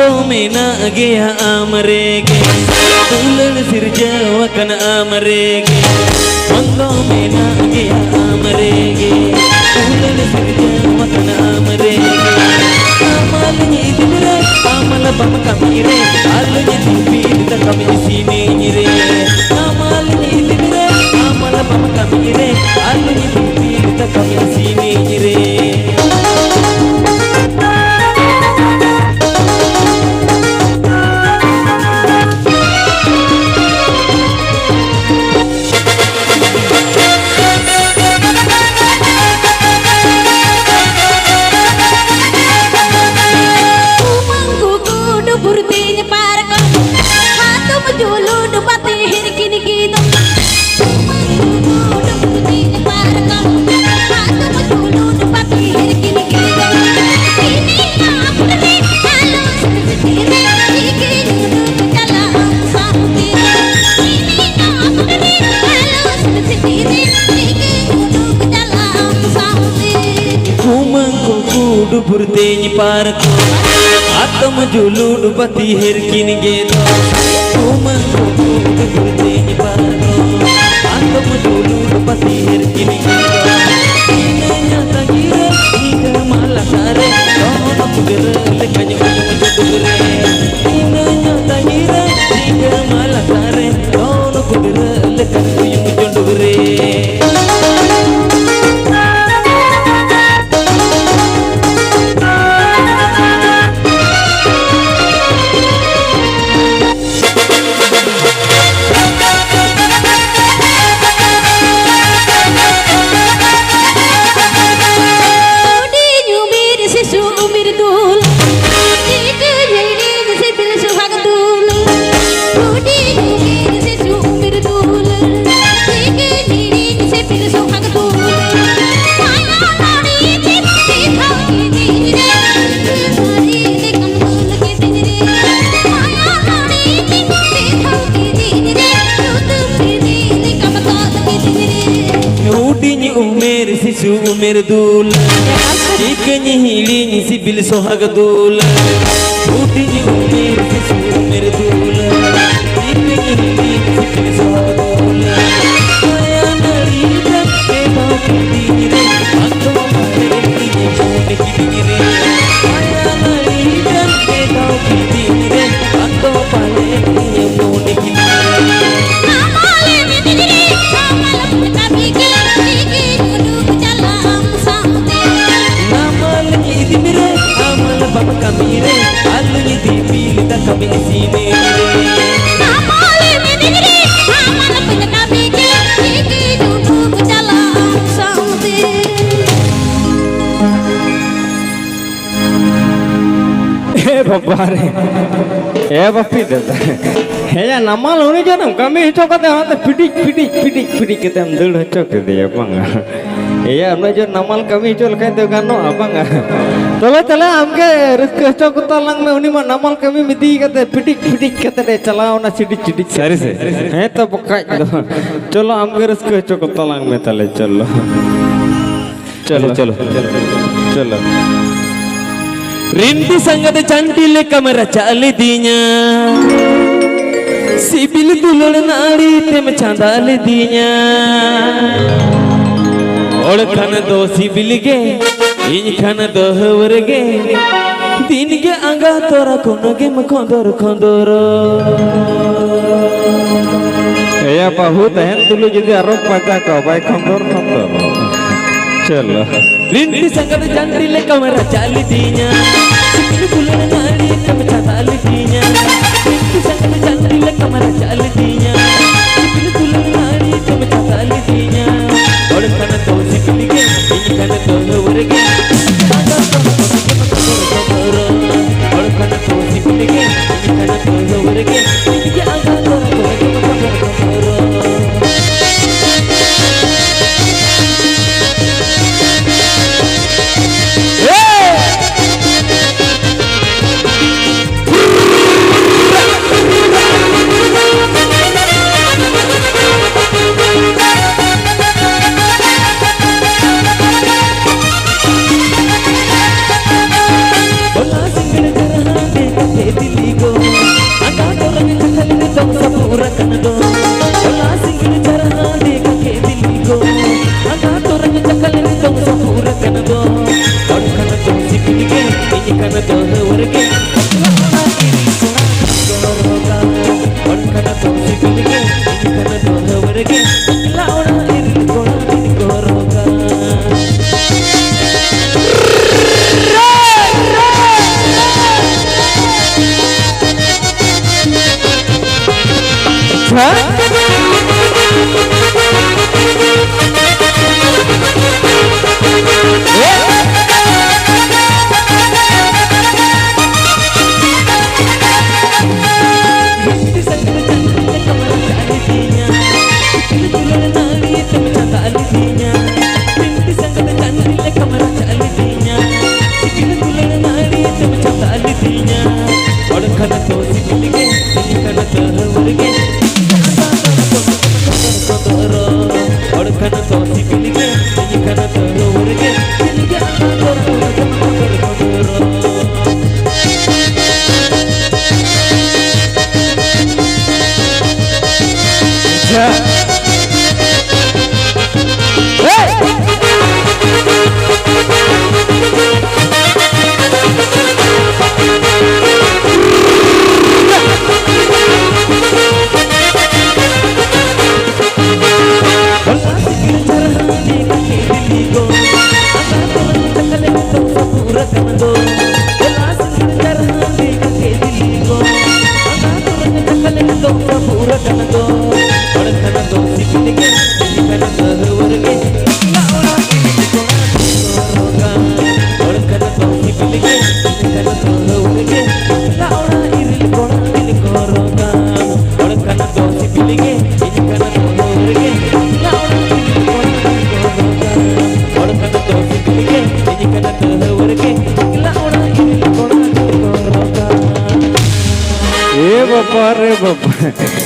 Mondo mena gea amarege Tulen sirjawa kana amarege Mondo mena gea amarege Tulen sirjawa kana amarege Amalnya idire amal bam kamire alnya tipi ta kami sini nyire Amalnya idire amal bam kamire alnya tipi ta kami sini nyire Burteni parko atom julud bati herkin gedo Tuman burteni parko atom julud bati herkin gedo Inanya tagira hingga malasare dono kudere lekanya kudere Inanya tagira hingga malasare dono kudere lekanya kudere Umir dul Ikanya hiling sibil sohag dul Udinya umir sisu umir dul Ikanya hiling sibil sohag dul Kaya narita kebau kidire Aku mahalnya jone kidire Kaya narita kebau kidire Aku mahalnya jone kidire Kamire alnya dipilih tak kami sini Namale menegeri amal punya kami kiki duduk dalam saudi bapi deta ya namal uni janam kami itu kata hati pidik kita ambil cok dia bang ya anu jo namal kami itu lekai tu gano abang Tole amke rizke cok talang me uni mah namal kami midi kata pidik kata deh cala ona cidik sari se to bukai do chalo amke rizke cok talang me tale chalo Rinti sangat cantik kamera cale dinya Sibil dulur nari tem candale dinya Olkhan do sibil ge Inkan do hurge Din ge anga tora kono ge khondor Ya bahu tahan dulu jadi arok pada kau baik khondor Chalo Rinti sangat cantik kamera cale dinya Sibil dulur nari tem candale dinya Rinti sangat cantik kamera cale dinya Sibil dulur nari tem candale dinya Olkhan do sibil ge Inkan do hurge नाड़ी तुम चंदाली दीना पिंटी संगत चंदी ले कमरा चाली दीना skin कुलड़ नाड़ी तुम चंदाली दीना और खन तो सिकिल के खन तो वर्गे और खन तो सिकिल के खन तो वर्गे बापा रे बापा